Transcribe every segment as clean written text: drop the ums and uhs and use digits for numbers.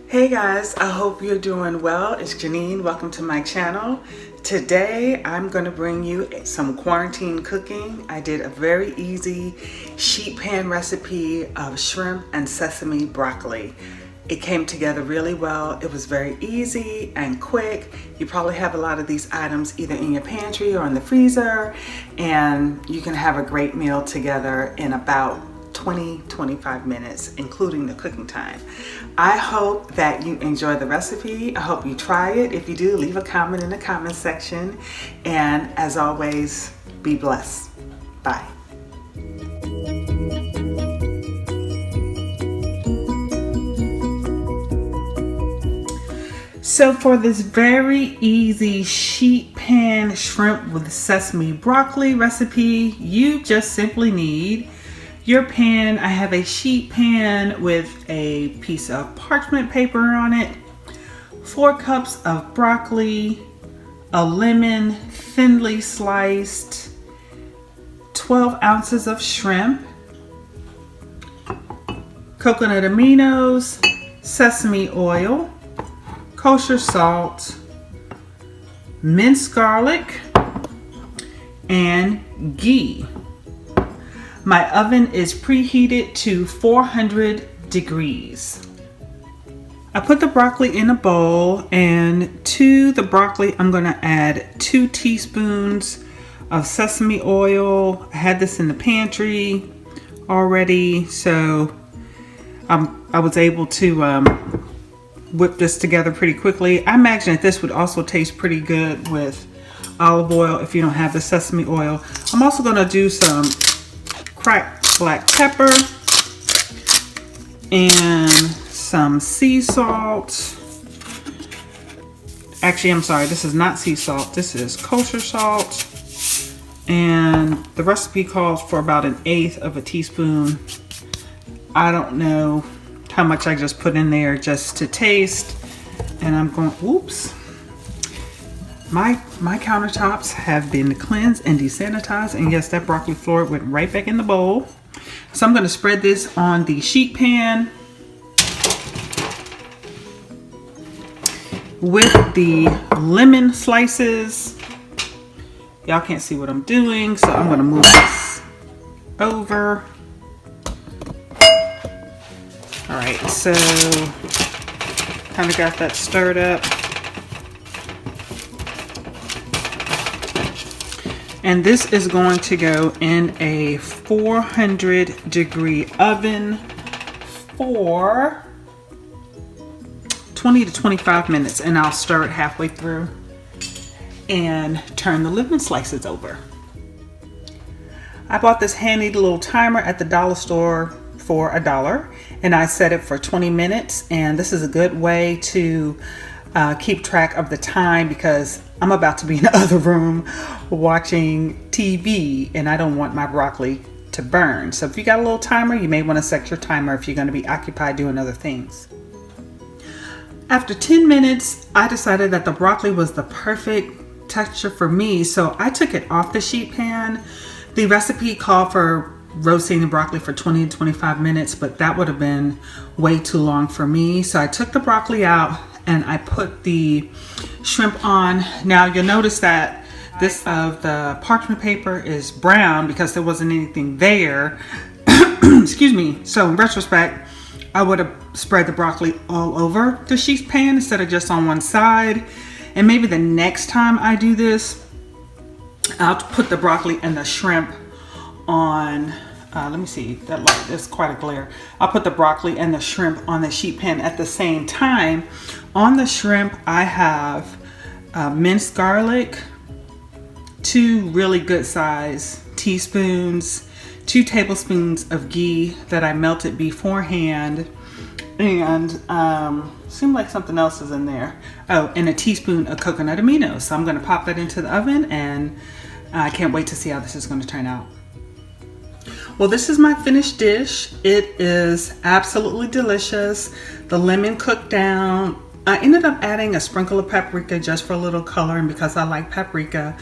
Hey guys, I hope you're doing well. It's Jeanine. Welcome to my channel. Today I'm going to bring you some quarantine cooking. I did a very easy sheet pan recipe of shrimp and sesame broccoli. It came together really well. It was very easy and quick. You probably have a lot of these items either in your pantry or in the freezer, and you can have a great meal together in about 20-25 minutes, including the cooking time. I hope that you enjoy the recipe. I hope you try it. If you do, leave a comment in the comment section. And as always, be blessed. Bye. So for this very easy sheet pan shrimp with sesame broccoli recipe, you just simply need your pan. I have a sheet pan with a piece of parchment paper on it, 4 cups of broccoli, a lemon thinly sliced, 12 ounces of shrimp, coconut aminos, sesame oil, kosher salt, minced garlic, and ghee. My oven is preheated to 400 degrees. I put the broccoli in a bowl, and to the broccoli I'm going to add 2 teaspoons of sesame oil. I had this in the pantry already, so I was able to whip this together pretty quickly. I imagine that this would also taste pretty good with olive oil if you don't have the sesame oil. I'm also going to do some cracked black pepper and some sea salt. Actually, I'm sorry, this is not sea salt, this is kosher salt. And the recipe calls for about 1/8 of a teaspoon. I don't know how much I just put in there just to taste. And I'm going, oops. My countertops have been cleansed and desanitized, and yes, that broccoli flour went right back in the bowl. So I'm going to spread this on the sheet pan with the lemon slices. Y'all can't see what I'm doing, so I'm going to move this over. All right, so kind of got that stirred up. And this is going to go in a 400 degree oven for 20 to 25 minutes. And I'll stir it halfway through and turn the lemon slices over. I bought this handy little timer at the dollar store for $1, and I set it for 20 minutes. And this is a good way to keep track of the time, because I'm about to be in the other room watching TV and I don't want my broccoli to burn. So if you got a little timer, you may want to set your timer if you're going to be occupied doing other things. After 10 minutes, I decided that the broccoli was the perfect texture for me, so I took it off the sheet pan. The recipe called for roasting the broccoli for 20 to 25 minutes, but that would have been way too long for me. So I took the broccoli out and I put the shrimp on. Now you'll notice that this of the parchment paper is brown because there wasn't anything there. Excuse me. So in retrospect, I would have spread the broccoli all over the sheet pan instead of just on one side. And maybe the next time I do this, I'll put the broccoli and the shrimp on, let me see, that light is quite a glare. I'll put the broccoli and the shrimp on the sheet pan at the same time. On the shrimp, I have minced garlic, 2 really good size teaspoons, 2 tablespoons of ghee that I melted beforehand, and seemed like something else is in there. Oh, and a teaspoon of coconut aminos. So I'm going to pop that into the oven, and I can't wait to see how this is going to turn out. Well, this is my finished dish. It is absolutely delicious. The lemon cooked down. I ended up adding a sprinkle of paprika just for a little color, and because I like paprika.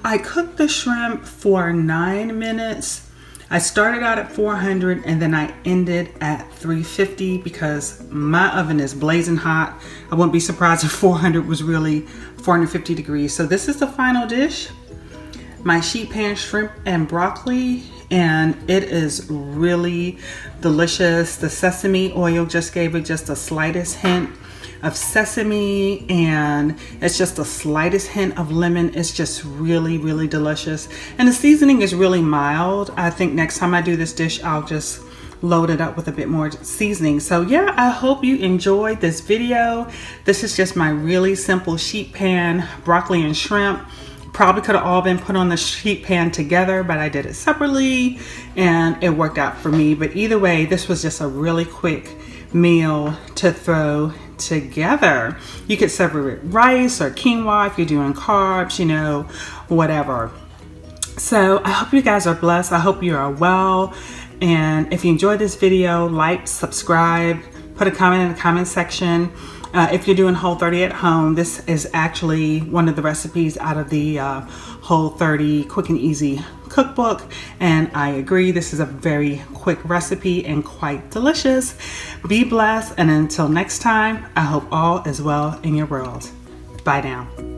I cooked the shrimp for 9 minutes. I started out at 400 and then I ended at 350 because my oven is blazing hot. I wouldn't be surprised if 400 was really 450 degrees. So this is the final dish, my sheet pan shrimp and broccoli, and it is really delicious. The sesame oil just gave it just the slightest hint of sesame, and it's just the slightest hint of lemon. It's just really, really delicious. And the seasoning is really mild. I think next time I do this dish, I'll just load it up with a bit more seasoning. So yeah, I hope you enjoyed this video. This is just my really simple sheet pan broccoli and shrimp. Probably could have all been put on the sheet pan together, but I did it separately and it worked out for me. But either way, this was just a really quick meal to throw together. You could serve it with rice or quinoa if you're doing carbs, you know, whatever. So I hope you guys are blessed. I hope you are well. And if you enjoyed this video, like, subscribe, put a comment in the comment section. If you're doing Whole30 at home, this is actually one of the recipes out of the Whole30 Quick and Easy cookbook, and I agree, this is a very quick recipe and quite delicious. Be blessed, and until next time, I hope all is well in your world. Bye now.